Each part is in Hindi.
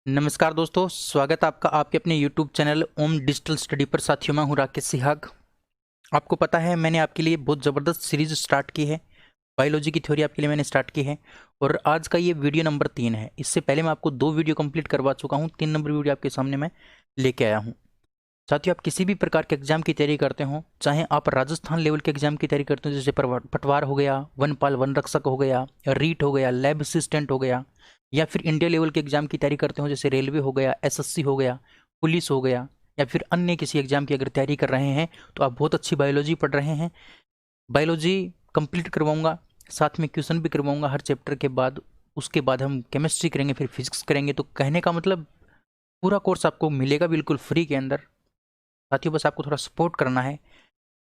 नमस्कार दोस्तों, स्वागत है आपका आपके अपने YouTube चैनल ओम डिजिटल स्टडी पर। साथियों, मैं हूं राकेश सिहाग। आपको पता है मैंने आपके लिए बहुत ज़बरदस्त सीरीज स्टार्ट की है। बायोलॉजी की थ्योरी आपके लिए मैंने स्टार्ट की है और आज का ये वीडियो नंबर 3 है। इससे पहले मैं आपको 2 वीडियो कंप्लीट करवा चुका हूँ। 3 नंबर वीडियो आपके सामने मैं लेके आया हूँ। साथियों, आप किसी भी प्रकार के एग्जाम की तैयारी करते हो, चाहे आप राजस्थान लेवल के एग्जाम की तैयारी करते हो, जैसे पटवार हो गया, वनपाल वन रक्षक हो गया, रीट हो गया, लैब असिस्टेंट हो गया, या फिर इंडिया लेवल के एग्जाम की तैयारी करते हो जैसे रेलवे हो गया, एसएससी हो गया, पुलिस हो गया, या फिर अन्य किसी एग्जाम की अगर तैयारी कर रहे हैं तो आप बहुत अच्छी बायोलॉजी पढ़ रहे हैं। बायोलॉजी कंप्लीट करवाऊंगा, साथ में क्वेश्चन भी करवाऊंगा हर चैप्टर के बाद। उसके बाद हम केमिस्ट्री करेंगे, फिर फिजिक्स करेंगे। तो कहने का मतलब पूरा कोर्स आपको मिलेगा बिल्कुल फ्री के अंदर। साथियों, बस आपको थोड़ा सपोर्ट करना है।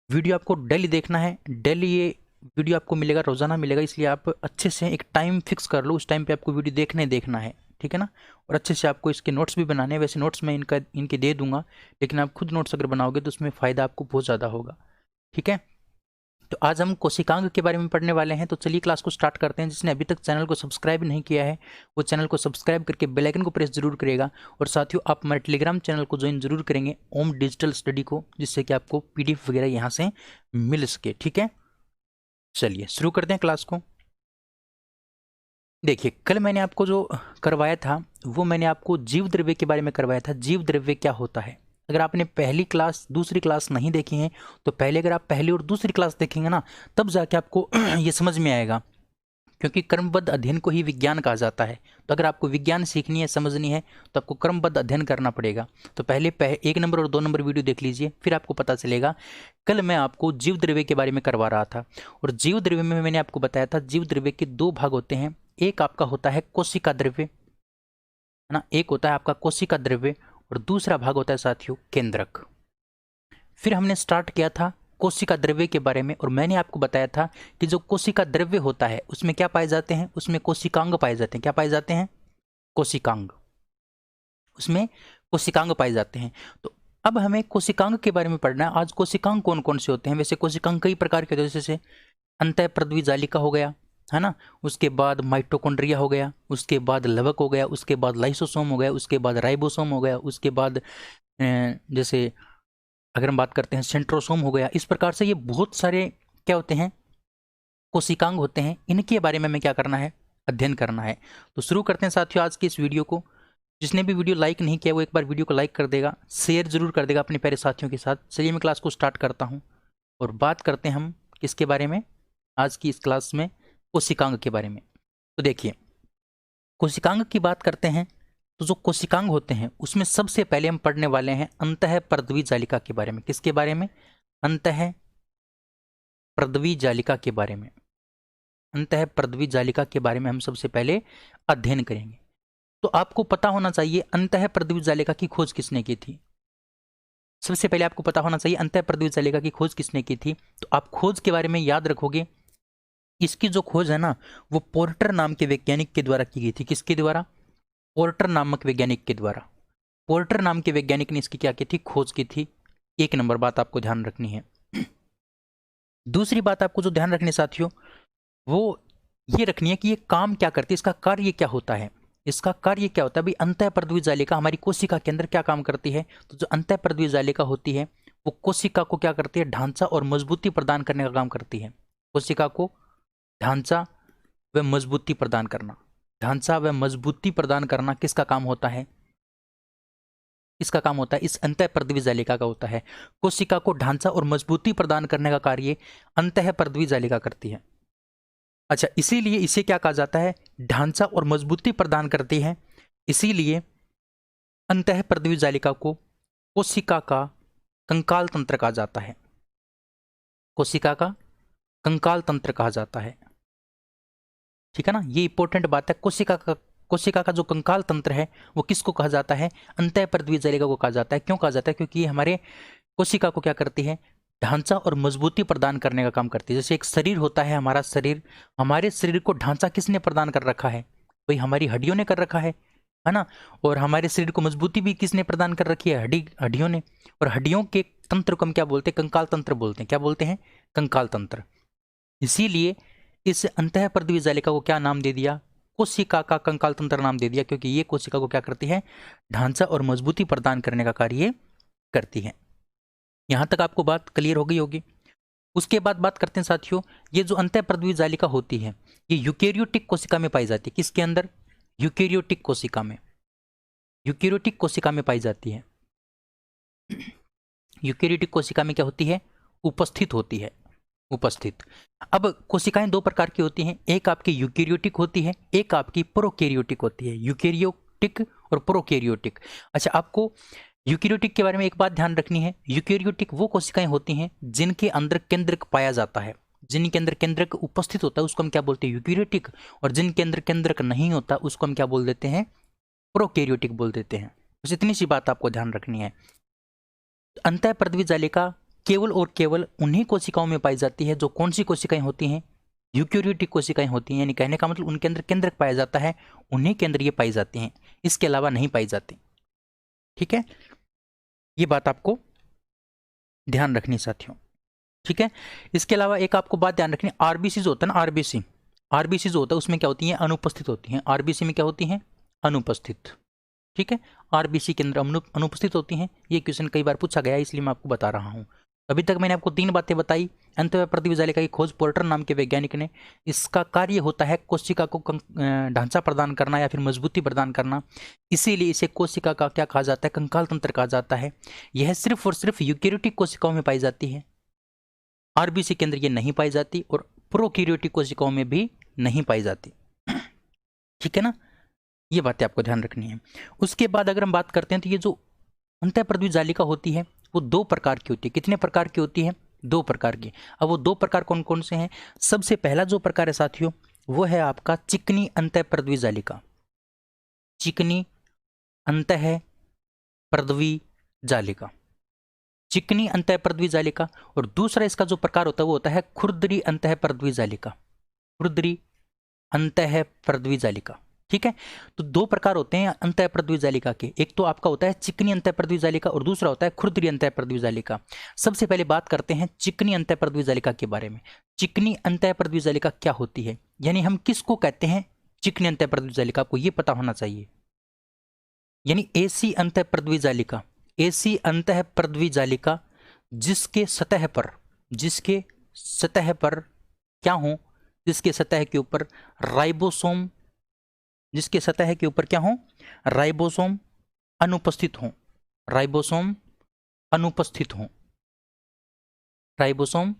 वीडियो आपको डेली देखना है, डेली ये वीडियो आपको मिलेगा, रोजाना मिलेगा। इसलिए आप अच्छे से एक टाइम फिक्स कर लो, उस टाइम पे आपको वीडियो देखना है, ठीक है ना। और अच्छे से आपको इसके नोट्स भी बनाने हैं। वैसे नोट्स मैं इनके दे दूंगा, लेकिन आप खुद नोट्स अगर बनाओगे तो उसमें फ़ायदा आपको बहुत ज़्यादा होगा, ठीक है। तो आज हम कोशिकांग के बारे में पढ़ने वाले हैं। तो चलिए क्लास को स्टार्ट करते हैं। जिसने अभी तक चैनल को सब्सक्राइब नहीं किया है वो चैनल को सब्सक्राइब करके बेल आइकन को प्रेस जरूर करेगा। और साथियों, आप हमारे टेलीग्राम चैनल को ज्वाइन जरूर करेंगे, ओम डिजिटल स्टडी को, जिससे कि आपको पीडीएफ वगैरह यहाँ से मिल सके, ठीक है। चलिए शुरू करते हैं क्लास को। देखिए, कल मैंने आपको जो करवाया था वो मैंने आपको जीव द्रव्य के बारे में करवाया था। जीव द्रव्य क्या होता है, अगर आपने पहली क्लास दूसरी क्लास नहीं देखी है तो पहले अगर आप पहली और दूसरी क्लास देखेंगे ना, तब जाके आपको ये समझ में आएगा। क्योंकि क्रमबद्ध अध्ययन को ही विज्ञान कहा जाता है। तो अगर आपको विज्ञान सीखनी है, समझनी है, तो आपको क्रमबद्ध अध्ययन करना पड़ेगा। तो पहले 1 नंबर और 2 नंबर वीडियो देख लीजिए, फिर आपको पता चलेगा। कल मैं आपको जीव द्रव्य के बारे में करवा रहा था और जीव द्रव्य में मैंने आपको बताया था जीव द्रव्य के 2 भाग होते हैं। एक आपका होता है कोशिका द्रव्य, है ना, एक होता है आपका कोशिका द्रव्य, और दूसरा भाग होता है साथियों केंद्रक। फिर हमने स्टार्ट किया था कोशिका द्रव्य के बारे में और मैंने आपको बताया था कि जो कोशिका द्रव्य होता है उसमें क्या पाए जाते हैं, उसमें कोशिकांग पाए जाते हैं। क्या पाए जाते हैं? कोशिकांग। उसमें कोशिकांग पाए जाते हैं। तो अब हमें कोशिकांग के बारे में पढ़ना है। आज कोशिकांग कौन कौन से होते हैं? वैसे कोशिकांग कई प्रकार के होते हैं, जैसे अंतःपृथ्वी जालिका हो गया, है ना, उसके बाद माइटोकॉन्ड्रिया हो गया, उसके बाद लवक हो गया, उसके बाद लाइसोसोम हो गया, उसके बाद राइबोसोम हो गया, उसके बाद जैसे अगर हम बात करते हैं सेंट्रोसोम हो गया। इस प्रकार से ये बहुत सारे क्या होते हैं, कोशिकांग होते हैं। इनके बारे में हमें क्या करना है, अध्ययन करना है। तो शुरू करते हैं साथियों आज की इस वीडियो को। जिसने भी वीडियो लाइक नहीं किया वो एक बार वीडियो को लाइक कर देगा, शेयर जरूर कर देगा अपने प्यारे साथियों के साथ। चलिए मैं क्लास को स्टार्ट करता हूँ और बात करते हैं हम किसके बारे में आज की इस क्लास में, कोशिकांग के बारे में। तो देखिए, कोशिकांग की बात करते हैं तो जो कोशिकांग होते हैं उसमें सबसे पहले हम पढ़ने वाले हैं अंतःपृथ्वी जालिका के बारे में। किसके बारे में? अंतःपृथ्वी जालिका के बारे में। अंतःपृथ्वी जालिका के बारे में हम सबसे पहले अध्ययन करेंगे। तो आपको पता होना चाहिए अंतःपृथ्वी जालिका की खोज किसने की थी। सबसे पहले आपको पता होना चाहिए अंतःपृथ्वी जालिका की खोज किसने की थी। तो आप खोज के बारे में याद रखोगे। इसकी जो खोज है ना, वो पोर्टर नाम के वैज्ञानिक के द्वारा की गई थी। किसके द्वारा? पोर्टर नामक वैज्ञानिक के द्वारा। पोर्टर नाम के वैज्ञानिक ने इसकी क्या की थी, खोज की थी। 1 नंबर बात आपको ध्यान रखनी है। दूसरी बात आपको जो ध्यान रखनी है साथियों, वो ये रखनी है कि ये काम क्या करती है, इसका कार्य क्या होता है। इसका कार्य क्या होता है भाई? अंतःपृथ्वी जालिका हमारी कोशिका के अंदर क्या काम करती है? तो जो अंतःपृथ्वी जालिका होती है वो कोशिका को क्या करती है, ढांचा और मजबूती प्रदान करने का काम करती है। कोशिका को ढांचा व मजबूती प्रदान करना, ढांचा व मजबूती प्रदान करना किसका काम होता है? इसका काम होता है, इस अंतःपृथ्वी जालिका का होता है। कोशिका को ढांचा और मजबूती प्रदान करने का कार्य अंतःपृथ्वी जालिका करती है। अच्छा, इसीलिए इसे क्या कहा जाता है, ढांचा और मजबूती प्रदान करती है। इसीलिए अंतःपृथ्वी जालिका को कोशिका का कंकाल तंत्र कहा जाता है। कोशिका का कंकाल तंत्र कहा जाता है, ठीक है ना। ये इंपॉर्टेंट बात है। कोशिका का जो कंकाल तंत्र है वो किसको कहा जाता है? अंतःपृथ्वी जालिका को कहा जाता है। क्यों कहा जाता है? क्योंकि ये हमारे कोशिका को क्या करती है, ढांचा और मजबूती प्रदान करने का काम करती है। जैसे एक शरीर होता है, हमारा शरीर, हमारे शरीर को ढांचा किसने प्रदान कर रखा है? भाई हमारी हड्डियों ने कर रखा है ना। और हमारे शरीर को मजबूती भी किसने प्रदान कर रखी है? हड्डियों ने। और हड्डियों के तंत्र को हम क्या बोलते हैं? कंकाल तंत्र बोलते हैं। क्या बोलते हैं? कंकाल तंत्र। इसीलिए इस अंतःपृथ्वी जालिका को क्या नाम दे दिया? कोशिका का कंकाल तंत्र नाम दे दिया, क्योंकि ये कोशिका को क्या करती है, ढांचा और मजबूती प्रदान करने का कार्य करती है। यहां तक आपको बात क्लियर हो गई होगी। उसके बाद बात करते हैं साथियों, ये जो अंतःपृथ्वी जालिका होती है ये यूकेरियोटिक कोशिका में पाई जाती है। किसके अंदर? यूकेरियोटिक कोशिका में, यूकेरियोटिक कोशिका में पाई जाती है। यूकेरियोटिक कोशिका में क्या होती है? उपस्थित होती है, उपस्थित। अब कोशिकाएं दो प्रकार की होती हैं, एक आपकी यूकेरियोटिक होती है, एक आपकी प्रोकैरियोटिक होती है। यूकेरियोटिक और प्रोकैरियोटिक। अच्छा, आपको यूकेरियोटिक के बारे में एक बात ध्यान रखनी है, यूकेरियोटिक वो कोशिकाएं होती हैं जिनके अंदर केंद्रक पाया जाता है, जिनके अंदर केंद्रक उपस्थित होता है उसको हम क्या बोलते हैं? यूकेरियोटिक। और जिनके अंदर केंद्रक नहीं होता उसको हम क्या बोल देते हैं? प्रोकैरियोटिक बोल देते हैं। बस इतनी सी बात आपको ध्यान रखनी है। अंतःपृथ्वी जालिका केवल और केवल उन्हीं कोशिकाओं में पाई जाती है जो कौन सी कोशिकाएं होती हैं? यूकेरियोटिक कोशिकाएं होती हैं। यानी कहने का मतलब उनके अंदर केंद्रक पाया जाता है, उन्हीं के अंदर ये पाई जाती हैं, इसके अलावा नहीं पाई जाती। ठीक है, ये बात आपको ध्यान रखनी साथियों। ठीक है, इसके अलावा एक आपको बात ध्यान रखनी, आरबीसी जो होता है ना, आरबीसी, आरबीसी जो होता है उसमें क्या होती है? अनुपस्थित होती हैं। आरबीसी में क्या होती हैं? अनुपस्थित। ठीक है, आरबीसी के अंदर अनुपस्थित होती हैं। ये क्वेश्चन कई बार पूछा गया है, इसलिए मैं आपको बता रहा हूं। अभी तक मैंने आपको 3 बातें बताई। अंतःपृथ्वी जालिका की खोज पोर्टर नाम के वैज्ञानिक ने। इसका कार्य होता है कोशिका को ढांचा प्रदान करना या फिर मजबूती प्रदान करना, इसीलिए इसे कोशिका का क्या कहा जाता है? कंकाल तंत्र कहा जाता है। यह सिर्फ और सिर्फ यूकेरियोटिक कोशिकाओं में पाई जाती है, आरबीसी के अंदर ये नहीं पाई जाती और प्रोकैरियोटिक कोशिकाओं में भी नहीं पाई जाती। ठीक है ना, ये बातें आपको ध्यान रखनी है। उसके बाद अगर हम बात करते हैं तो ये जो अंतःपृथ्वी जालिका होती है वो 2 प्रकार की होती है। कितने प्रकार की होती है? 2 प्रकार की। अब वो 2 प्रकार कौन कौन से हैं? सबसे पहला जो प्रकार है साथियों वो है आपका चिकनी अंतःपृथ्वी जालिका, चिकनी अंतःपृथ्वी जालिका, चिकनी अंतःपृथ्वी जालिका। और दूसरा इसका जो प्रकार होता है वो होता है खुरदरी अंतःपृथ्वी जालिका, खुरदरी अंतःपृथ्वी जालिका। ठीक है, तो 2 प्रकार होते हैं अंतःपृथ्वी जालिका के। एक तो आपका होता है चिकनी अंतःपृथ्वी जालिका और दूसरा होता है खुरदरी अंतःपृथ्वी जालिका। सबसे पहले बात करते हैं चिकनी अंतःपृथ्वी जालिका के बारे में। चिकनी अंतःपृथ्वी जालिका क्या होती है, यानी हम किसको कहते हैं चिकनी अंतःपृथ्वी जालिका? आपको ये पता होना चाहिए। यानी ऐसी अंतःपृथ्वी जालिका, ऐसी अंतःपृथ्वी जालिका जिसके सतह पर, जिसके सतह पर क्या हो? जिसके सतह के ऊपर राइबोसोम, जिसके सतह के ऊपर क्या हो? राइबोसोम अनुपस्थित हो, राइबोसोम अनुपस्थित हो, राइबोसोम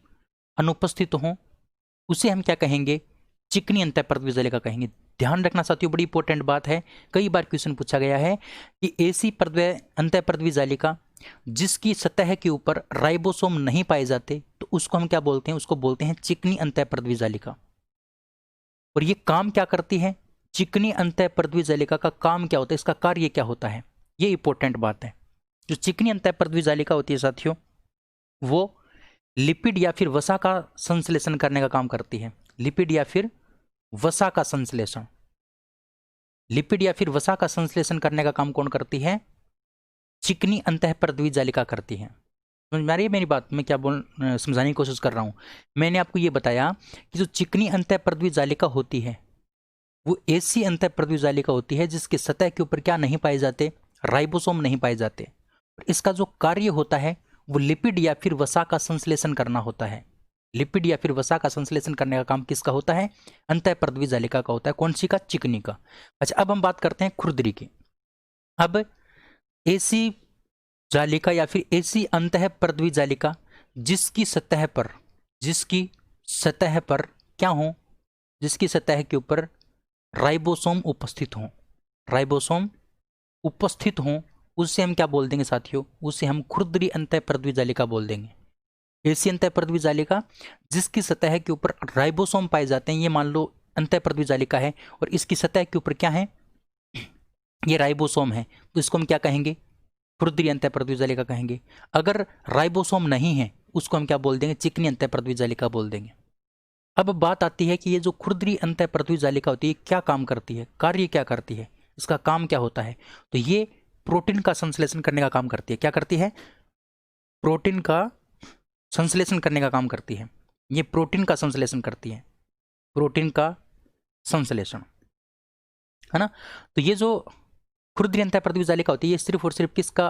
अनुपस्थित हो, उसे हम क्या कहेंगे? चिकनी अंतःपृथ्वी जालिका कहेंगे। ध्यान रखना साथियों, बड़ी इंपॉर्टेंट बात है, कई बार क्वेश्चन पूछा गया है कि ऐसी अंतःपृथ्वी जालिका जिसकी सतह के ऊपर राइबोसोम नहीं पाए जाते तो उसको हम क्या बोलते हैं? उसको बोलते हैं चिकनी अंतःपृथ्वी जालिका। और ये काम क्या करती है? चिकनी अंतःपृथ्वी जालिका का काम क्या होता है, इसका कार्य क्या होता है, ये इंपॉर्टेंट बात है। जो चिकनी अंतःपृथ्वी जालिका होती है साथियों वो लिपिड या फिर वसा का संश्लेषण करने का काम करती है। लिपिड या फिर वसा का संश्लेषण, लिपिड या फिर वसा का संश्लेषण करने का काम कौन करती है? चिकनी अंतःपृथ्वी जालिका करती है। समझ में आ रही है मेरी बात? मैं क्या समझाने की कोशिश कर रहा हूं। मैंने आपको ये बताया कि जो चिकनी अंतःपृथ्वी जालिका होती है वो ऐसी अंतःपृथ्वी जालिका होती है जिसके सतह के ऊपर क्या नहीं पाए जाते? राइबोसोम नहीं पाए जाते। इसका जो कार्य होता है वो लिपिड या फिर वसा का संश्लेषण करना होता है। लिपिड या फिर वसा का संश्लेषण करने का काम किसका होता है? अंतःपृथ्वी जालिका का होता है। कौन सी का? चिकनी का। अच्छा, अब हम बात करते हैं खुरदरी की। अब ऐसी जालिका या फिर ऐसी अंतःपृथ्वी जालिका जिसकी सतह पर, जिसकी सतह पर क्या हो? जिसकी सतह के ऊपर राइबोसोम उपस्थित हों, राइबोसोम उपस्थित हों, उससे हम क्या बोल देंगे साथियों? उससे हम खुरदरी अंतःपृथ्वी जालिका बोल देंगे। ऐसी अंतःपृथ्वी जालिका जिसकी सतह के ऊपर राइबोसोम पाए जाते हैं, ये मान लो अंतःपृथ्वी जालिका है और इसकी सतह के ऊपर क्या है? ये राइबोसोम है, तो इसको हम क्या कहेंगे? खुरदरी अंतःपृथ्वी जालिका कहेंगे। अगर राइबोसोम नहीं है उसको हम क्या बोल देंगे? चिकनी अंतःपृथ्वी जालिका बोल देंगे। अब बात आती है कि ये जो खुरदरी अंतःपृथ्वी जालिका होती है क्या काम करती है, कार्य क्या करती है, इसका काम क्या होता है? तो ये प्रोटीन का संश्लेषण करने का काम करती है। क्या करती है? प्रोटीन का संश्लेषण करने का काम करती है। ये प्रोटीन का संश्लेषण करती है, प्रोटीन का संश्लेषण। है ना। तो ये जो खुरदरी अंतःप्रदिविजालिका होती है ये सिर्फ और सिर्फ किसका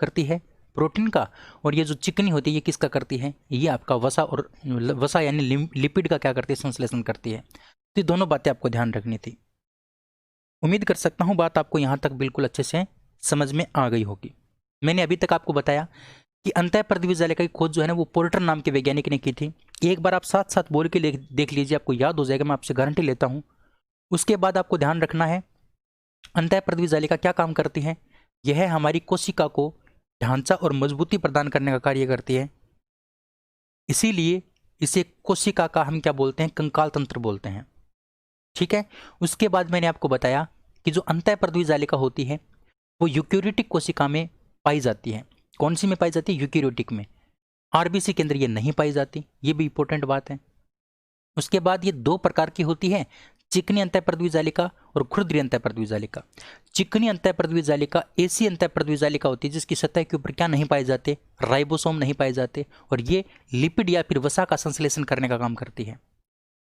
करती है, प्रोटीन का। और ये जो चिकनी होती है ये किसका करती है, ये आपका वसा और वसा यानी लिपिड का क्या करती है, संश्लेषण करती है। तो ये दोनों बातें आपको ध्यान रखनी थी। उम्मीद कर सकता हूँ बात आपको यहाँ तक बिल्कुल अच्छे से समझ में आ गई होगी। मैंने अभी तक आपको बताया कि अंतःप्रदिविजालिका की खोज जो है ना वो पोर्टर नाम के वैज्ञानिक ने की थी। एक बार आप साथ साथ बोल के देख लीजिए, आपको याद हो जाएगा, मैं आपसे गारंटी लेता हूँ। उसके बाद आपको ध्यान रखना है अंतःप्रदिविजालिका क्या काम करती है। यह हमारी कोशिका को ढांचा और मजबूती प्रदान करने का कार्य करती है, इसीलिए इसे कोशिका का हम क्या बोलते हैं, कंकाल तंत्र बोलते हैं। ठीक है। उसके बाद मैंने आपको बताया कि जो अंतःप्रदिविजालिका होती है वो यूकेरियोटिक कोशिका में पाई जाती है। कौन सी में पाई जाती है, यूकेरियोटिक में। आरबीसी के अंदर ये नहीं पाई जाती, ये भी इंपॉर्टेंट बात है। उसके बाद ये दो प्रकार की होती है, चिकनी अंतःप्रदिविजालिका और खुरदरी अंतःप्रदिविजालिका। चिकनी अंतःप्रदिविजालिका ऐसी अंतःप्रदिविजालिका होती है जिसकी सतह के ऊपर क्या नहीं पाए जाते, राइबोसोम नहीं पाए जाते, और ये लिपिड या फिर वसा का संश्लेषण करने का काम करती है।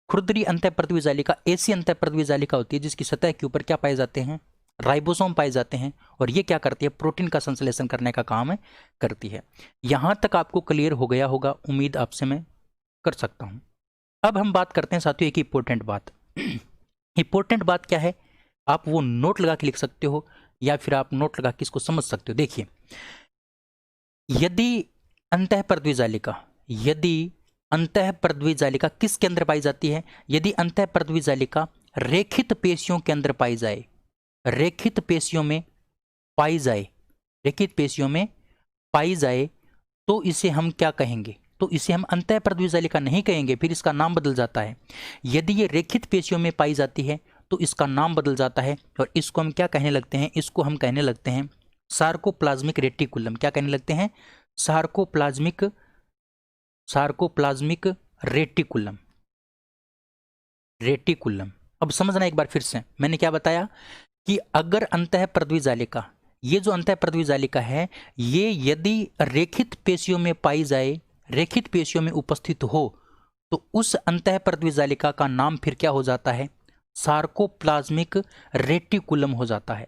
खुरदरी अंतःप्रदिविजालिका ऐसी अंतःप्रदिविजालिका होती है जिसकी सतह के ऊपर क्या पाए जाते हैं, राइबोसोम पाए जाते हैं, और ये क्या करती है, प्रोटीन का संश्लेषण करने का काम करती है। यहां तक आपको क्लियर हो गया होगा, उम्मीद आपसे मैं कर सकता हूं। अब हम बात करते हैं साथियों एक इंपॉर्टेंट बात। इंपॉर्टेंट बात क्या है, आप वो नोट लगा के लिख सकते हो या फिर आप नोट लगा के इसको समझ सकते हो। देखिए, यदि अंतःप्रदिविजालिका किसके अंदर पाई जाती है, यदि अंतःप्रदिविजालिका रेखित पेशियों के अंदर पाई जाए, रेखित पेशियों में पाई जाए, रेखित पेशियों में पाई जाए, तो इसे हम क्या कहेंगे, तो इसे हम अंतःप्रदिविजालिका नहीं कहेंगे, फिर इसका नाम बदल जाता है। यदि ये रेखित पेशियों में पाई जाती है तो इसका नाम बदल जाता है, और इसको हम क्या कहने लगते हैं, इसको हम कहने लगते हैं सार्कोप्लाज्मिक रेटिकुलम। क्या कहने लगते हैं, सार्कोप्लाज्मिक रेटिकुलम। रेटिकुलम। अब समझना एक बार फिर से, मैंने क्या बताया कि अगर अंतःप्रदिविजालिका, ये जो अंतःप्रदिविजालिका है, ये यदि रेखित पेशियों में पाई जाए, रेखित पेशियों में उपस्थित हो, तो उस अंतःप्रदिविजालिका का नाम फिर क्या हो जाता है, सार्कोप्लाज्मिक रेटिकुलम हो जाता है।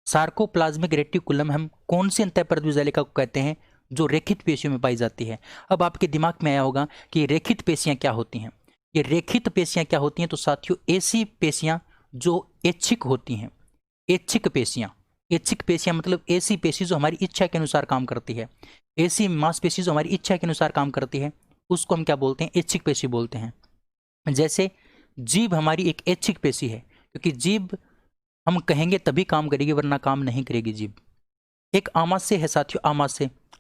सार्कोप्लाज्मिक रेटिकुलम हम कौन सी अंतःप्रदिविजालिका को कहते हैं, जो रेखित पेशियों में पाई जाती है। अब आपके दिमाग में आया होगा कि रेखित पेशियां क्या होती हैं। ये रेखित पेशियां क्या होती हैं, तो साथियों ऐसी पेशियां जो ऐच्छिक होती हैं, ऐच्छिक पेशियां। ऐच्छिक पेशियां मतलब ऐसी पेशी जो हमारी इच्छा के अनुसार काम करती है, ऐसी मांसपेशी जो हमारी इच्छा के अनुसार काम करती है, उसको हम क्या बोलते हैं, ऐच्छिक पेशी बोलते हैं। जैसे जीभ हमारी एक ऐच्छिक पेशी है, क्योंकि जीभ हम कहेंगे तभी काम करेगी, वरना काम नहीं करेगी जीभ। एक आमाशय है साथियों,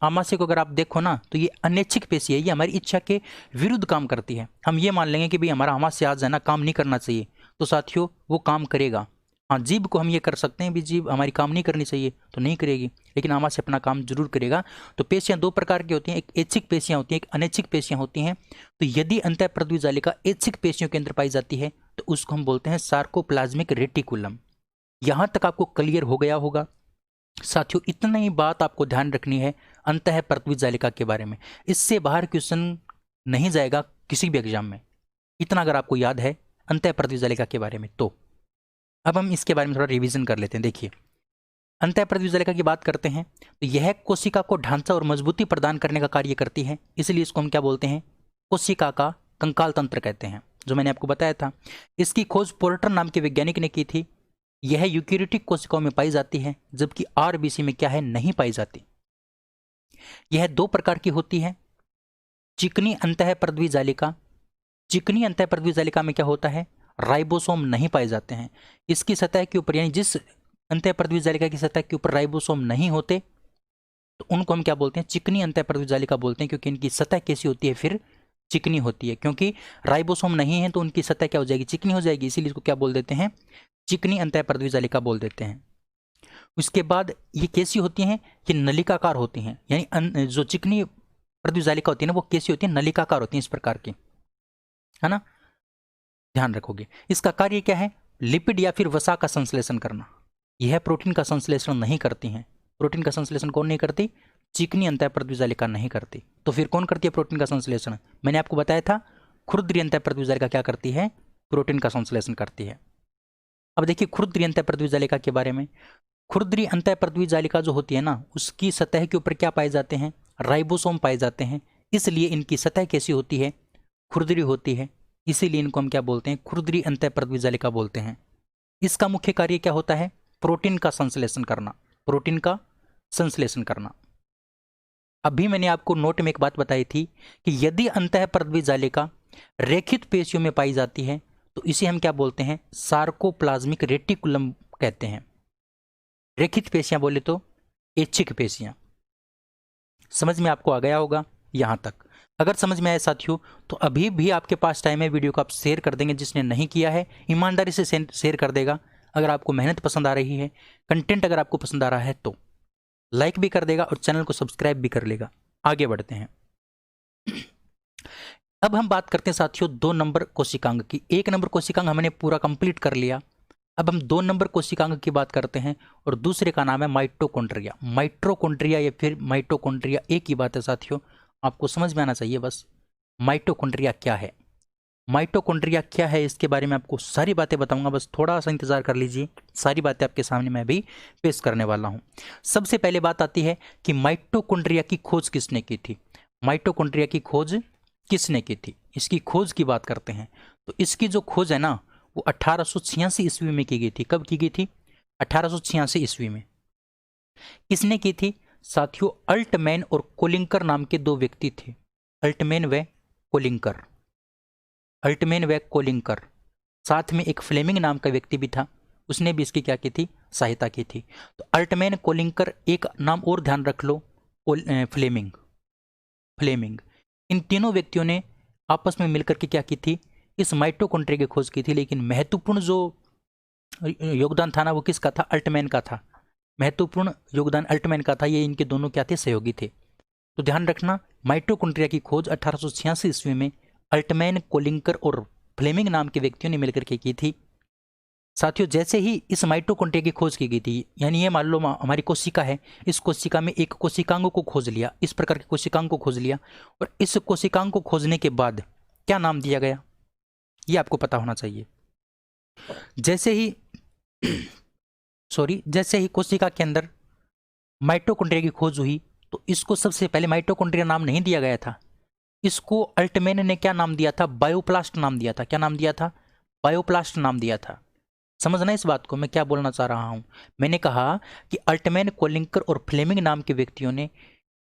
आमाशय को अगर आप देखो ना तो ये अनैच्छिक पेशी है, ये हमारी इच्छा के विरुद्ध काम करती है। हम ये मान लेंगे कि भाई हमारा आमाशय आज है ना, काम नहीं करना चाहिए, तो साथियों वो काम करेगा। हाँ, जीभ को हम ये कर सकते हैं भी जीभ हमारी काम नहीं करनी चाहिए तो नहीं करेगी, लेकिन आमाशय अपना काम जरूर करेगा। तो पेशियां दो प्रकार की होती हैं, एक ऐच्छिक पेशियां होती हैं, एक अनैच्छिक पेशियां होती हैं। तो यदि अंतःप्रदिविजालिका ऐच्छिक पेशियों के अंदर पाई जाती है तो उसको हम बोलते हैं सार्कोप्लाज्मिक रेटिकुलम। यहां तक आपको क्लियर हो गया होगा साथियों। इतना ही बात आपको ध्यान रखनी है अंतःप्रदिविजालिका के बारे में, इससे बाहर क्वेश्चन नहीं जाएगा किसी भी एग्जाम में। इतना अगर आपको याद है अंतःप्रदिविजालिका के बारे में। तो अब हम इसके बारे में थोड़ा रिवीजन कर लेते हैं। देखिए, अंतःप्रदिविजालिका की बात करते हैं तो यह कोशिका को ढांचा और मजबूती प्रदान करने का कार्य करती है, इसलिए इसको हम क्या बोलते हैं, कोशिका का कंकाल तंत्र कहते हैं, जो मैंने आपको बताया था। इसकी खोज पोर्टर नाम के वैज्ञानिक ने की थी। यह यूकेरियोटिक कोशिकाओं में पाई जाती है, जबकि आरबीसी में क्या है, नहीं पाई जाती। यह दो प्रकार की होती है, चिकनी अंतःप्रदिविजालिका। चिकनी अंतःप्रदिविजालिका में क्या होता है, राइबोसोम नहीं पाए जाते हैं। इसकी सतह के ऊपर, यानी जिस अंतःप्रदिविजालिका की सतह के ऊपर राइबोसोम नहीं होते, तो उनको हम क्या बोलते हैं, चिकनी अंतःप्रदिविजालिका बोलते हैं, क्योंकि इनकी सतह कैसी होती है, फिर चिकनी होती है। क्योंकि राइबोसोम नहीं है तो उनकी सतह क्या हो जाएगी, चिकनी हो जाएगी, इसीलिए इसको क्या बोल देते हैं, चिकनी अंतःप्रदिविजालिका बोल देते हैं। उसके बाद ये कैसी होती हैं, ये नलिकाकार होती हैं, यानी जो चिकनी प्रदिविजालिका होती है ना वो कैसी होती है, नलिकाकार होती है, इस प्रकार की, है ना, ध्यान रखोगे। इसका कार्य क्या है, लिपिड या फिर वसा का संश्लेषण करना। यह प्रोटीन का संश्लेषण नहीं करती हैं। प्रोटीन का संश्लेषण कौन नहीं करती, चिकनी अंतःप्रदिविजालिका नहीं करती। तो फिर कौन करती है प्रोटीन का संश्लेषण, मैंने आपको बताया था खुरदरी अंतःप्रदिविजालिका क्या करती है, प्रोटीन का संश्लेषण करती है। अब देखिए खुरदरी अंतःपृथ्वी जालिका के बारे में। खुरदरी अंतःपृथ्वी जालिका जो होती है ना, उसकी सतह के ऊपर क्या पाए जाते हैं? राइबोसोम पाए जाते हैं। इसलिए इनकी सतह कैसी होती है? खुरदरी होती है। इसीलिए इनको हम क्या बोलते हैं? खुरदरी अंतःपृथ्वी जालिका बोलते हैं। इसका मुख्य कार्य क्या होता है? प्रोटीन का संश्लेषण करना। प्रोटीन का संश्लेषण करना। अभी मैंने आपको नोट में एक बात बताई थी कि यदि अंतःपृथ्वी जालिका रेखित पेशियों में पाई जाती है तो इसे हम क्या बोलते हैं? सार्कोप्लाज्मिक रेटिकुलम कहते हैं। रेखित पेशियां बोले तो ऐच्छिक पेशियां। समझ में आपको आ गया होगा यहां तक? अगर समझ में आए साथियों तो अभी भी आपके पास टाइम है, वीडियो को आप शेयर कर देंगे। जिसने नहीं किया है ईमानदारी से शेयर कर देगा। अगर आपको मेहनत पसंद आ रही है, कंटेंट अगर आपको पसंद आ रहा है तो लाइक भी कर देगा और चैनल को सब्सक्राइब भी कर लेगा। आगे बढ़ते हैं। अब हम बात करते हैं साथियों 2 नंबर कोशिकांग की। 1 नंबर कोशिकांग हमने पूरा कंप्लीट कर लिया। अब हम 2 नंबर कोशिकांग की बात करते हैं और दूसरे का नाम है माइटोकॉन्ड्रिया। माइटोकॉन्ड्रिया या फिर माइटोकॉन्ड्रिया एक ही बात है साथियों, आपको समझ में आना चाहिए बस। माइटोकॉन्ड्रिया क्या है? माइटोकॉन्ड्रिया क्या है इसके बारे में आपको सारी बातें बताऊंगा, बस थोड़ा सा इंतजार कर लीजिए। सारी बातें आपके सामने मैं भी पेश करने वाला हूं। सबसे पहले बात आती है कि माइटोकॉन्ड्रिया की खोज किसने की थी? माइटोकॉन्ड्रिया की खोज किसने की थी? इसकी खोज की बात करते हैं तो इसकी जो खोज है ना वो 1886 ईस्वी में की गई थी। कब की गई थी? 1886 ईस्वी में। किसने की थी साथियों? अल्टमैन और कोलिंकर नाम के 2 व्यक्ति थे। अल्टमैन व कोलिंकर। अल्टमैन व कोलिंकर। साथ में एक फ्लेमिंग नाम का व्यक्ति भी था, उसने भी इसकी क्या की थी? सहायता की थी। तो अल्टमैन, कोलिंकर, एक नाम और ध्यान रख लो, फ्लेमिंग। फ्लेमिंग। इन तीनों व्यक्तियों ने आपस में मिलकर के क्या की थी? इस माइटोकॉन्ड्रिया की खोज की थी। लेकिन महत्वपूर्ण जो योगदान था ना वो किसका था? अल्टमैन का था। महत्वपूर्ण योगदान अल्टमैन का था। ये इनके दोनों क्या थे? सहयोगी थे। तो ध्यान रखना, माइटोकॉन्ड्रिया की खोज 1886 ईस्वी में अल्टमैन, कोलिंकर और फ्लेमिंग नाम के व्यक्तियों ने मिलकर के की थी। साथियों जैसे ही इस माइटोकॉन्ड्रिया की खोज की गई थी, यानी ये मान लो हमारी कोशिका है, इस कोशिका में एक कोशिकांग को खोज लिया, इस प्रकार के कोशिकांग को खोज लिया, और इस कोशिकांग को खोजने के बाद क्या नाम दिया गया ये आपको पता होना चाहिए। जैसे ही जैसे ही कोशिका के अंदर माइटोकॉन्ड्रिया की खोज हुई तो इसको सबसे पहले माइटोकॉन्ड्रिया नाम नहीं दिया गया था। इसको अल्टमैन ने क्या नाम दिया था? बायोप्लास्ट नाम दिया था। क्या नाम दिया था? बायोप्लास्ट नाम दिया था। समझना इस बात को, मैं क्या बोलना चाह रहा हूं। मैंने कहा कि अल्टमैन, कोलिंकर और फ्लेमिंग नाम के व्यक्तियों ने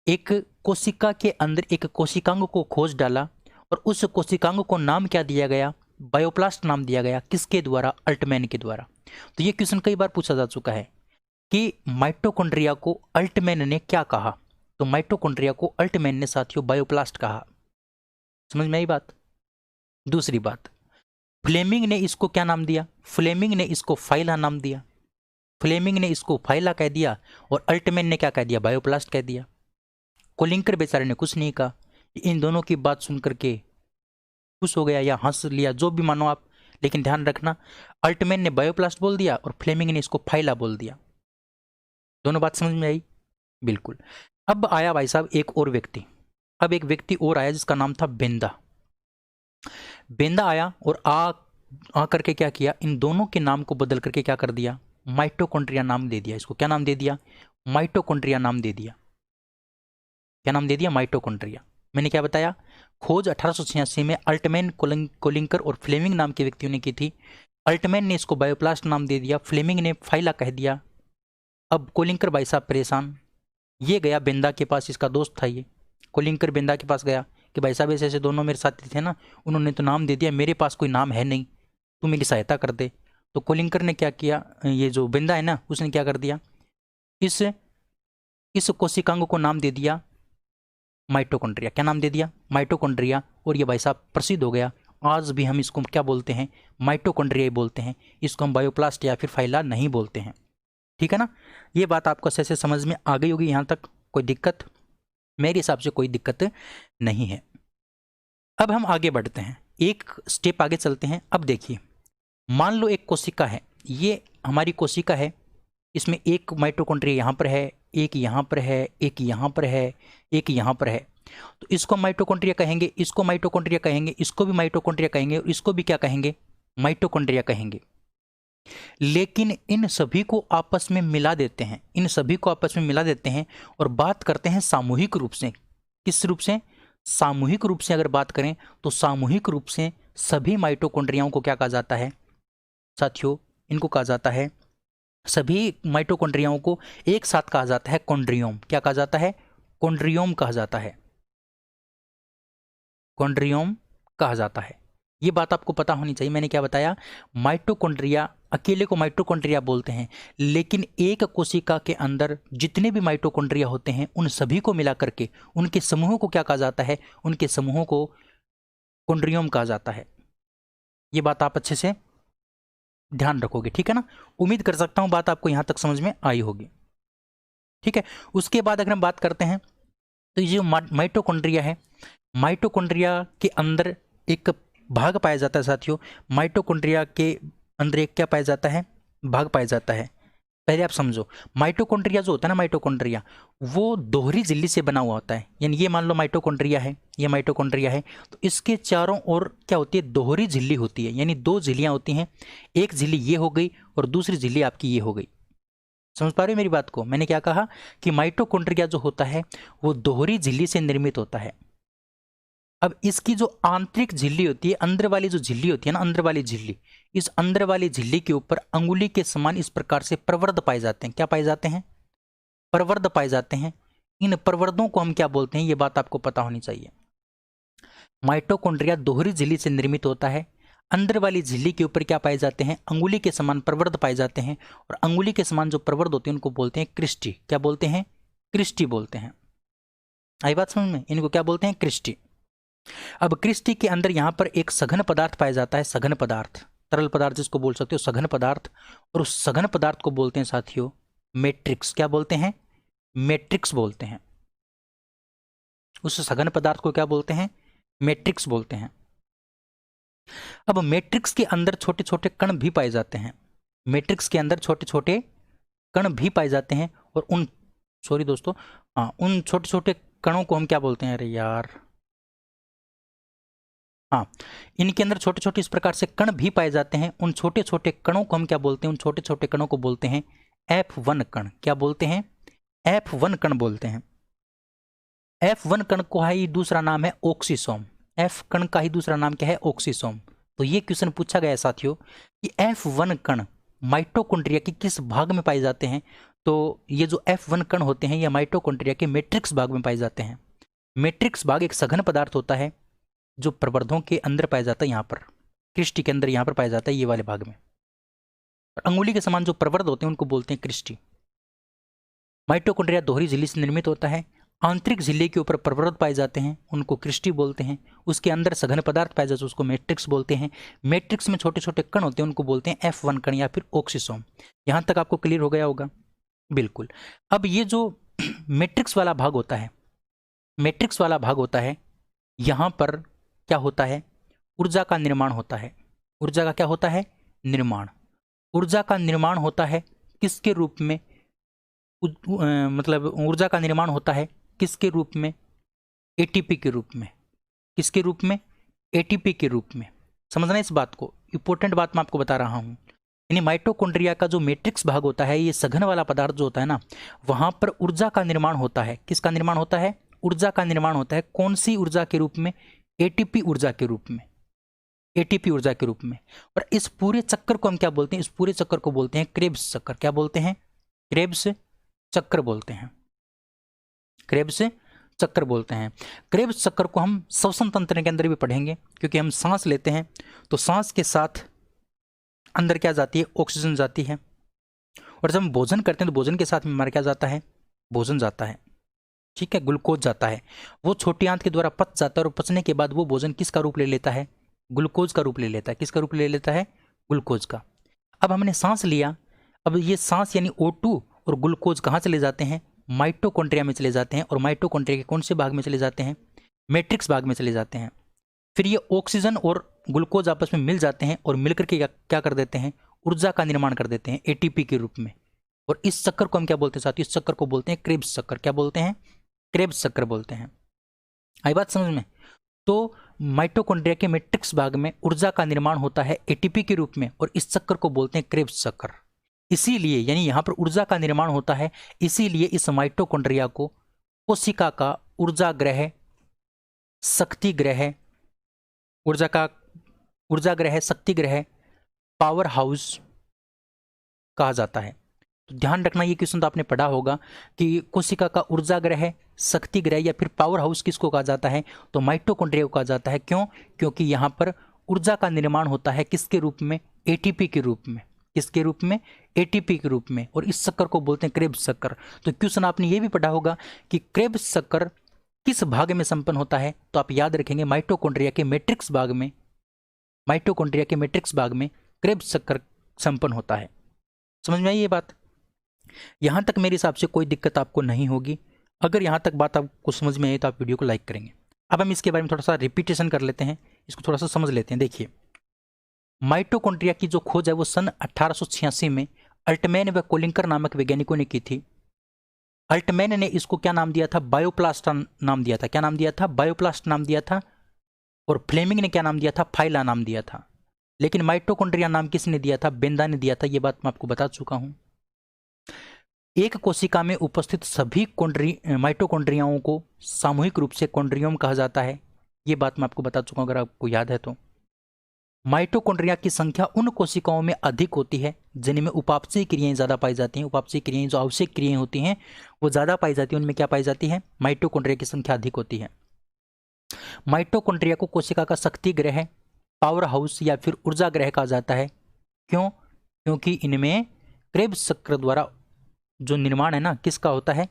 एक कोशिका के अंदर एक कोशिकांग को खोज डाला और उस कोशिकांग को नाम क्या दिया गया? बायोप्लास्ट नाम दिया गया। किसके द्वारा? अल्टमैन के द्वारा। तो ये क्वेश्चन कई बार पूछा जा चुका है कि माइटोकॉन्ड्रिया को अल्टमैन ने क्या कहा? तो माइटोकॉन्ड्रिया को अल्टमैन ने साथियों बायोप्लास्ट कहा। समझ में आई बात? दूसरी बात, फ्लेमिंग ने इसको क्या नाम दिया? फ्लेमिंग ने इसको फाइला नाम दिया। फ्लेमिंग ने इसको फाइला कह दिया और अल्टमैन ने क्या कह दिया? बायोप्लास्ट कह दिया। कोलिंकर बेचारे ने कुछ नहीं कहा। इन दोनों की बात सुनकर के खुश हो गया या हंस लिया, जो भी मानो आप, लेकिन ध्यान रखना अल्टमैन ने बायोप्लास्ट बोल दिया और फ्लेमिंग ने इसको फाइला बोल दिया। दोनों बात समझ में आई? बिल्कुल। अब आया भाई साहब एक और व्यक्ति। अब एक व्यक्ति और आया जिसका नाम था बेंदा। बेंदा आया और आ करके क्या किया? इन दोनों के नाम को बदल करके क्या कर दिया? माइटोकॉन्ड्रिया नाम दे दिया। इसको क्या नाम दे दिया? माइटोकॉन्ड्रिया नाम दे दिया। क्या नाम दे दिया? माइटोकॉन्ड्रिया। मैंने क्या बताया? खोज 1886 में अल्टमैन, कोलिंकर और फ्लेमिंग नाम के व्यक्तियों ने की थी। अल्टमैन ने इसको बायोप्लास्ट नाम दे दिया, फ्लेमिंग ने फाइला कह दिया। अब कोलिंकर भाई साहब परेशान, ये गया बेंदा के पास, इसका दोस्त था ये। कोलिंकर बेंदा के पास गया कि भाई साहब ऐसे ऐसे दोनों मेरे साथी थे ना, उन्होंने तो नाम दे दिया, मेरे पास कोई नाम है नहीं, तू मेरी सहायता कर दे। तो कोलिंकर ने क्या किया? ये जो बेंदा है ना उसने क्या कर दिया? इस कोशिकांग को नाम दे दिया माइटोकॉन्ड्रिया। क्या नाम दे दिया? माइटोकॉन्ड्रिया। और ये भाई साहब प्रसिद्ध हो गया। आज भी हम इसको क्या बोलते हैं? माइटोकॉन्ड्रिया ही बोलते हैं। इसको हम बायोप्लास्ट या फिर फाइला नहीं बोलते हैं। ठीक है ना? ये बात आपको अच्छे से समझ में आ गई होगी। यहाँ तक कोई दिक्कत? मेरे हिसाब से कोई दिक्कत नहीं है। अब हम आगे बढ़ते हैं, एक स्टेप आगे चलते हैं। अब देखिए, मान लो एक कोशिका है, ये हमारी कोशिका है, इसमें एक माइटोकॉन्ड्रिया यहाँ पर है, एक यहाँ पर है, एक यहाँ पर है, एक यहाँ पर है। तो इसको माइटोकॉन्ड्रिया कहेंगे, इसको माइटोकॉन्ड्रिया कहेंगे, इसको भी माइटोकॉन्ड्रिया कहेंगे और इसको भी क्या कहेंगे? माइटोकॉन्ड्रिया कहेंगे। लेकिन इन सभी को आपस में मिला देते हैं, इन सभी को आपस में मिला देते हैं और बात करते हैं सामूहिक रूप से। किस रूप से? सामूहिक रूप से अगर बात करें तो सामूहिक रूप से सभी माइटोकॉन्ड्रियाओं को क्या कहा जाता है साथियों? इनको कहा जाता है, सभी माइटोकॉन्ड्रियाओं को एक साथ कहा जाता है कॉन्ड्रियोम। क्या कहा जाता है? कॉन्ड्रियोम कहा जाता है, कॉन्ड्रियोम कहा जाता है। ये बात आपको पता होनी चाहिए। मैंने क्या बताया? माइटोकॉन्ड्रिया अकेले को माइटोकॉन्ड्रिया बोलते हैं, लेकिन एक कोशिका के अंदर जितने भी माइटोकॉन्ड्रिया होते हैं उन सभी को मिला करके उनके समूहों को क्या कहा जाता है? उनके समूहों को कॉन्ड्रियोम कहा जाता है। ये बात आप अच्छे से ध्यान रखोगे, ठीक है ना? उम्मीद कर सकता हूं बात आपको यहां तक समझ में आई होगी, ठीक है। उसके बाद अगर हम बात करते हैं तो ये जो माइटोकॉन्ड्रिया है, माइटोकॉन्ड्रिया के अंदर एक भाग पाया जाता है साथियों। माइटोकॉन्ड्रिया के अंदर एक क्या पाया जाता है? भाग पाया जाता है। पहले आप समझो, माइटोकॉन्ड्रिया जो होता है ना, माइटोकॉन्ड्रिया वो दोहरी झिल्ली से बना हुआ होता है। यानी ये मान लो माइटोकॉन्ड्रिया है, ये माइटोकॉन्ड्रिया है, तो इसके चारों ओर क्या होती है? दोहरी झिल्ली होती है। यानी दो झिल्लियां होती हैं, एक झिल्ली ये हो गई और दूसरी झिल्ली आपकी ये हो गई। समझ पा रहे हो मेरी बात को? मैंने क्या कहा कि माइटोकॉन्ड्रिया जो होता है वो दोहरी झिल्ली से निर्मित होता है। अब इसकी जो आंतरिक झिल्ली होती है, अंदर वाली जो झिल्ली होती है ना, अंदर वाली झिल्ली, इस अंदर वाली झिल्ली के ऊपर अंगुली के समान इस प्रकार से प्रवर्ध पाए जाते हैं। क्या पाए जाते हैं? प्रवर्ध पाए जाते हैं। इन प्रवर्धों को हम क्या बोलते हैं? ये बात आपको पता होनी चाहिए। माइटोकॉन्ड्रिया दोहरी झिल्ली से निर्मित होता है। अंदर वाली झिल्ली के ऊपर क्या पाए जाते हैं? अंगुली के समान प्रवर्ध पाए जाते हैं, और अंगुली के समान जो प्रवर्ध होते हैं उनको बोलते हैं क्रिस्टी। क्या बोलते हैं? क्रिस्टी बोलते हैं। आई बात समझ में? इनको क्या बोलते हैं? क्रिस्टी। अब क्रिस्टी के अंदर यहां पर एक सघन पदार्थ पाया जाता है, सघन पदार्थ, तरल पदार्थ जिसको बोल सकते हो, सघन पदार्थ। और उस सघन पदार्थ को बोलते हैं साथियों मैट्रिक्स। क्या बोलते हैं? मैट्रिक्स बोलते हैं। उस सघन पदार्थ को क्या बोलते हैं? मैट्रिक्स बोलते हैं। अब मैट्रिक्स के अंदर छोटे छोटे कण भी पाए जाते हैं। मैट्रिक्स के अंदर छोटे छोटे कण भी पाए जाते हैं, और उन सॉरी दोस्तों, हाँ, उन छोटे छोटे कणों को हम क्या बोलते हैं? अरे यार, हाँ, इनके अंदर छोटे छोटे इस प्रकार से कण भी पाए जाते हैं। उन छोटे छोटे कणों को हम क्या बोलते हैं? उन छोटे छोटे कणों को बोलते हैं F1 कण। क्या बोलते हैं? F1 कण बोलते हैं। F1 कण का ही दूसरा नाम है ऑक्सीसोम। F कण का ही दूसरा नाम क्या है? ऑक्सीसोम। तो ये क्वेश्चन पूछा गया है साथियों कि F1 कण माइटोकॉन्ड्रिया के किस भाग में पाए जाते हैं? तो ये जो F1 कण होते हैं ये माइटोकॉन्ड्रिया के मैट्रिक्स भाग में पाए जाते हैं। मैट्रिक्स भाग एक सघन पदार्थ होता है जो प्रवर्धों के अंदर पाया जाता है, यहाँ पर क्रिस्टी के अंदर यहाँ पर पाया जाता है, ये वाले भाग में। और अंगुली के समान जो प्रवर्ध होते हैं उनको बोलते हैं क्रिस्टी। माइटोकॉन्ड्रिया दोहरी झिल्ली से निर्मित होता है। आंतरिक झिल्ली के ऊपर प्रवर्ध पाए जाते हैं, उनको क्रिस्टी बोलते हैं। उसके अंदर सघन पदार्थ पाए जाते हैं, उसको मैट्रिक्स बोलते हैं। मैट्रिक्स में छोटे छोटे कण होते हैं, उनको बोलते हैं F1 कण या फिर ऑक्सीसोम। यहाँ तक आपको क्लियर हो गया होगा? बिल्कुल। अब ये जो मैट्रिक्स वाला भाग होता है, मैट्रिक्स वाला भाग होता है, यहाँ पर क्या होता है? ऊर्जा का निर्माण होता है। ऊर्जा का क्या होता है? निर्माण। ऊर्जा का निर्माण होता है किसके रूप में? मतलब ऊर्जा का निर्माण होता है किसके रूप में? एटीपी के रूप में। किसके रूप में? एटीपी के रूप में। समझना इस बात को, इंपॉर्टेंट बात मैं आपको बता रहा हूं। यानी माइटोकॉन्ड्रिया का जो मैट्रिक्स भाग होता है, ये सघन वाला पदार्थ जो होता है ना, वहां पर ऊर्जा का निर्माण होता है। किसका निर्माण होता है? ऊर्जा का निर्माण होता है। कौन सी ऊर्जा के रूप में? एटीपी ऊर्जा के रूप में। एटीपी ऊर्जा के रूप में। और इस पूरे चक्कर को हम क्या बोलते हैं? इस पूरे चक्कर को बोलते हैं क्रेब्स चक्कर। क्या बोलते हैं? क्रेब्स चक्कर बोलते हैं। क्रेब्स चक्कर बोलते हैं। क्रेब्स चक्कर को हम श्वसन तंत्र के अंदर भी पढ़ेंगे, क्योंकि हम सांस लेते हैं तो सांस के साथ अंदर क्या जाती है? ऑक्सीजन जाती है। और जब हम भोजन करते हैं तो भोजन के साथ में हमारा क्या जाता है? भोजन जाता है, ठीक है, ग्लूकोज जाता है। वो छोटी आंत के द्वारा पच जाता है, और पचने के बाद वो भोजन किसका रूप ले लेता है? ग्लूकोज का रूप ले लेता है। किसका रूप ले लेता है? ग्लूकोज का। अब हमने सांस लिया, अब ये सांस यानी O2 और ग्लूकोज कहाँ चले जाते हैं? माइटोकॉन्ड्रिया में चले जाते हैं। और माइटोकॉन्ड्रिया के कौन से भाग में चले जाते हैं? मैट्रिक्स भाग में चले जाते हैं। फिर ये ऑक्सीजन और ग्लूकोज आपस में मिल जाते हैं, और मिलकर के क्या कर देते हैं? ऊर्जा का निर्माण कर देते हैं एटीपी के रूप में। और इस चक्कर को हम क्या बोलते हैं साथियों? इस चक्कर को बोलते हैं क्रेब्स चक्कर। क्या बोलते हैं? क्रेब्स चक्कर बोलते हैं। आई बात समझ में? तो माइटोकॉन्ड्रिया के मैट्रिक्स भाग में ऊर्जा का निर्माण होता है एटीपी के रूप में, और इस चक्कर को बोलते हैं क्रेब्स चक्र। इसीलिए यानी यहाँ पर ऊर्जा का निर्माण होता है, इसीलिए इस माइटोकॉन्ड्रिया को कोशिका का ऊर्जा ग्रह, शक्ति ग्रह, ऊर्जा ग्रह, शक्ति ग्रह, पावर हाउस कहा जाता है। तो ध्यान रखना, ये क्वेश्चन तो आपने पढ़ा होगा कि कोशिका का ऊर्जा ग्रह, शक्ति ग्रह या फिर पावर हाउस किसको कहा जाता है, तो माइटोकॉन्ड्रिया को कहा जाता है। क्यों? क्योंकि यहाँ पर ऊर्जा का निर्माण होता है किसके रूप में? एटीपी के रूप में। किसके रूप में? एटीपी के रूप में, और इस चक्कर को बोलते हैं क्रेब्स चक्र। तो क्वेश्चन आपने ये भी पढ़ा होगा कि क्रेब्स चक्र किस भाग में संपन्न होता है, तो आप याद रखेंगे माइटोकॉन्ड्रिया के मैट्रिक्स भाग में, माइटोकॉन्ड्रिया के मैट्रिक्स भाग में क्रेब्स चक्र संपन्न होता है। समझ में आई ये बात? यहां तक मेरे हिसाब से कोई दिक्कत आपको नहीं होगी। अगर यहां तक बात आपको समझ में आई तो आप वीडियो को लाइक करेंगे। अब हम इसके बारे में थोड़ा सा रिपीटेशन कर लेते हैं, इसको थोड़ा सा समझ लेते हैं। देखिए, माइटोकॉन्ड्रिया की जो खोज है वो सन 1886 में अल्टमैन व कोलिंकर नामक वैज्ञानिकों ने की थी। अल्टमैन ने इसको क्या नाम दिया था? बायोप्लास्ट नाम दिया था। क्या नाम दिया था? बायोप्लास्ट नाम दिया था। और फ्लेमिंग ने क्या नाम दिया था? फाइला नाम दिया था। लेकिन माइटोकॉन्ड्रिया नाम किसने दिया था? बेंदा ने दिया था। ये बात मैं आपको बता चुका हूं। एक कोशिका में उपस्थित सभी माइटोकॉन्ड्रियाओं को सामूहिक रूप से कॉन्ड्रियोम कहा जाता है। ये बात मैं आपको बता चुका हूं, अगर आपको याद है तो। माइटोकॉन्ड्रिया की संख्या उन कोशिकाओं में अधिक होती है जिनमें उपापचयी क्रियाएं ज्यादा पाई जाती हैं। उपापचयी क्रियाएं, जो आवश्यक क्रियाएं होती हैं वो ज्यादा पाई जाती है, उनमें क्या पाई जाती है? माइटोकॉन्ड्रिया की संख्या अधिक होती है। माइटोकॉन्ड्रिया को कोशिका का शक्ति ग्रह, पावर हाउस या फिर ऊर्जा ग्रह कहा जाता है। क्यों? क्योंकि इनमें क्रेब्स चक्र द्वारा जो निर्माण है ना, किसका होता है?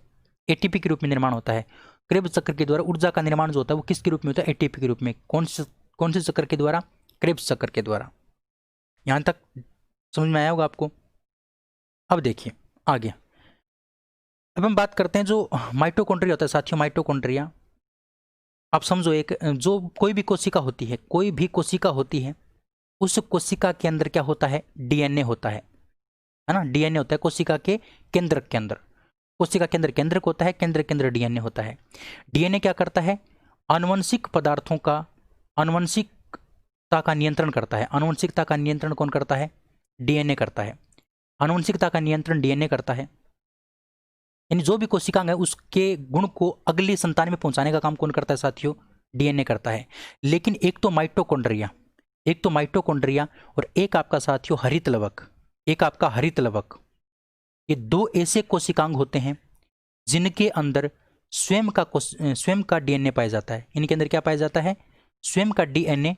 एटीपी के रूप में निर्माण होता है। क्रेब्स चक्र के द्वारा ऊर्जा का निर्माण जो होता है वो किसके रूप में होता है? एटीपी के रूप में। कौन से चक्र के द्वारा? क्रेब्स चक्र के द्वारा। यहां तक समझ में आया होगा आपको? अब देखिए आगे, अब हम बात करते हैं जो माइटोकॉन्ड्रिया होता है साथियों। माइटोकॉन्ड्रिया आप समझो, एक जो कोई भी कोशिका होती है, कोई भी कोशिका होती है, उस कोशिका के अंदर क्या होता है? डीएनए होता है ना? डीएनए होता है कोशिका के केंद्र के अंदर। कोशिका के अंदर केंद्रक होता है, केंद्र के अंदर डीएनए होता है। डीएनए क्या करता है? आनुवंशिक पदार्थों का, आनुवंशिकता का नियंत्रण करता है। आनुवंशिकता का नियंत्रण कौन करता है? डीएनए करता है। आनुवंशिकता का नियंत्रण डीएनए करता है। यानी जो भी कोशिकांग है उसके गुण को अगली संतान में पहुंचाने का काम कौन करता है साथियों? डीएनए करता है। लेकिन एक तो माइटोकॉन्ड्रिया, और एक आपका साथियों हरित लवक, एक आपका हरित लवक, ये दो ऐसे कोशिकांग होते हैं जिनके अंदर स्वयं का डीएनए पाया जाता है। इनके अंदर क्या पाया जाता है? स्वयं का डीएनए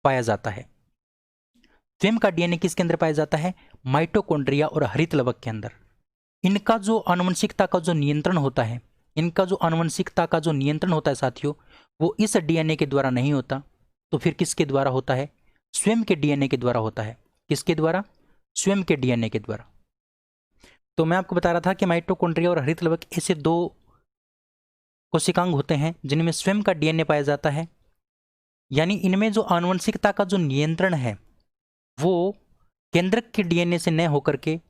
पाया जाता है। स्वयं का डीएनए किसके अंदर पाया जाता है? माइटोकॉन्ड्रिया और हरित लवक के अंदर। इनका जो आनुवंशिकता का जो नियंत्रण होता है, साथियों, वो इस डीएनए के द्वारा नहीं होता, तो फिर किसके द्वारा होता है? स्वयं के डीएनए के द्वारा होता है। किसके द्वारा? स्वयं के डीएनए के द्वारा। तो मैं आपको बता रहा था कि माइटोकॉन्ड्रिया और हरित लवक ऐसे दो कोशिकांग होते हैं जिनमें स्वयं का डीएनए पाया जाता है। यानी इनमें जो आनुवंशिकता का जो नियंत्रण है वो केंद्रक के डीएनए से न होकर के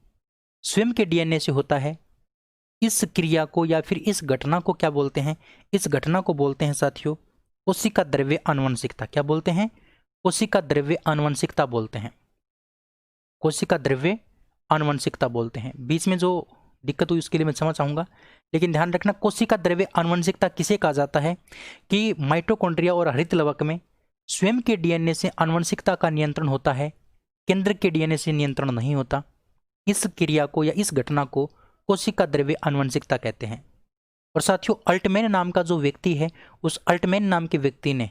स्वयं के डीएनए से होता है। इस क्रिया को या फिर इस घटना को क्या बोलते हैं? इस घटना को बोलते हैं साथियों कोशिका द्रव्य आनुवंशिकता। क्या बोलते हैं? कोशिका द्रव्य आनुवंशिकता बोलते हैं। कोशिका द्रव्य आनुवंशिकता बोलते हैं। बीच में जो दिक्कत हुई उसके लिए मैं क्षमा चाहूंगा, लेकिन ध्यान रखना कोशिका द्रव्य आनुवंशिकता किसे कहा जाता है? कि माइटोकॉन्ड्रिया और हरित लवक में स्वयं के डीएनए से आनुवंशिकता का नियंत्रण होता है, केंद्र के डीएनए से नियंत्रण नहीं होता। इस क्रिया को या इस घटना को कोशिका द्रव्य आनुवंशिकता कहते हैं। और साथियों अल्टमैन नाम का जो व्यक्ति है, उस अल्टमैन नाम के व्यक्ति ने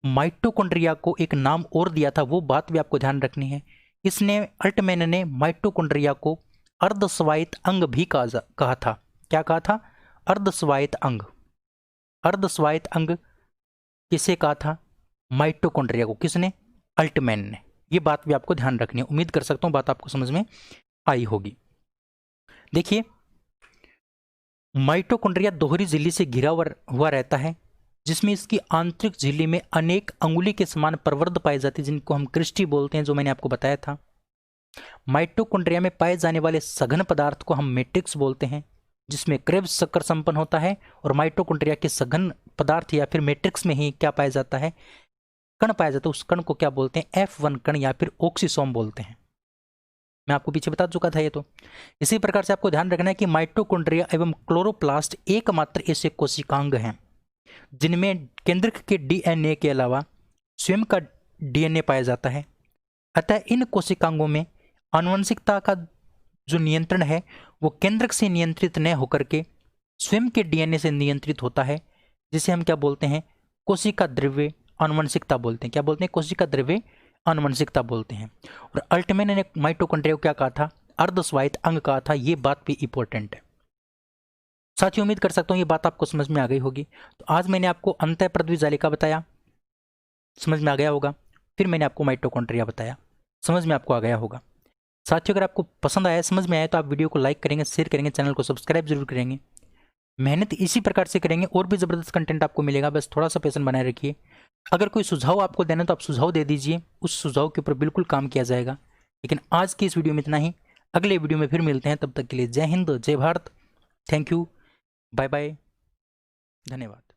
माइटोकॉन्ड्रिया को एक नाम और दिया था, वो बात भी आपको ध्यान रखनी है। इसने अल्टमैन ने माइटोकॉन्ड्रिया को अर्धस्वायत्त अंग भी कहा था। क्या कहा था? अर्धस्वायत्त अंग। अर्धस्वायत्त अंग किसे कहा था? माइटोकॉन्ड्रिया को। किसने? अल्टमैन ने। ये बात भी आपको ध्यान रखनी है। उम्मीद कर सकता हूं बात आपको समझ में आई होगी। देखिए माइटोकॉन्ड्रिया दोहरी झिल्ली से घिरा हुआ रहता है, जिसमें इसकी आंतरिक झिल्ली में अनेक अंगुली के समान प्रवर्ध पाए जाते हैं, जिनको हम क्रिस्टी बोलते हैं, जो मैंने आपको बताया था। माइटोकॉन्ड्रिया में पाए जाने वाले सघन पदार्थ को हम मैट्रिक्स बोलते हैं। जिसमें क्रेब्स शक्कर संपन्न होता है, और माइटोकॉन्ड्रिया के सघन पदार्थ या फिर मैट्रिक्स में ही क्या पाया जाता है, कण पाया जाता है। उस कण को क्या बोलते हैं, F1 कण या फिर ऑक्सीसोम बोलते हैं। मैं आपको पीछे बता चुका था ये। तो इसी प्रकार से आपको ध्यान रखना है कि माइटोकॉन्ड्रिया एवं क्लोरोप्लास्ट एकमात्र ऐसे कोशिकांग हैं जिनमें केंद्रक के डीएनए के अलावा स्वयं का डीएनए पाया जाता है। अतः इन कोशिकांगों में आनुवंशिकता का जो नियंत्रण है वो केंद्रक से नियंत्रित न होकर के स्वयं के डीएनए से नियंत्रित होता है, जिसे हम क्या बोलते हैं, कोशिका द्रव्य आनुवंशिकता बोलते हैं। क्या बोलते हैं, कोशिका द्रव्य आनुवंशिकता बोलते हैं। और अल्टमैन ने माइटोकॉन्ड्रिया को क्या कहा था, अर्धस्वायत्त अंग कहा था। ये बात भी इंपॉर्टेंट है साथियों। उम्मीद कर सकता हूँ ये बात आपको समझ में आ गई होगी। तो आज मैंने आपको अंतःपृथ्वी जालिका बताया, समझ में आ गया होगा। फिर मैंने आपको माइटोकॉन्ड्रिया बताया, समझ में आपको आ गया होगा। साथियों अगर आपको पसंद आया, समझ में आया, तो आप वीडियो को लाइक करेंगे, शेयर करेंगे, चैनल को सब्सक्राइब जरूर करेंगे। मेहनत इसी प्रकार से करेंगे और भी ज़बरदस्त कंटेंट आपको मिलेगा, बस थोड़ा सा पेशेंस बनाए रखिए। अगर कोई सुझाव आपको देना तो आप सुझाव दे दीजिए, उस सुझाव के ऊपर बिल्कुल काम किया जाएगा। लेकिन आज की इस वीडियो में इतना ही, अगले वीडियो में फिर मिलते हैं। तब तक के लिए Jai Hind, Jai Bharat, thank you, bye bye, धन्यवाद।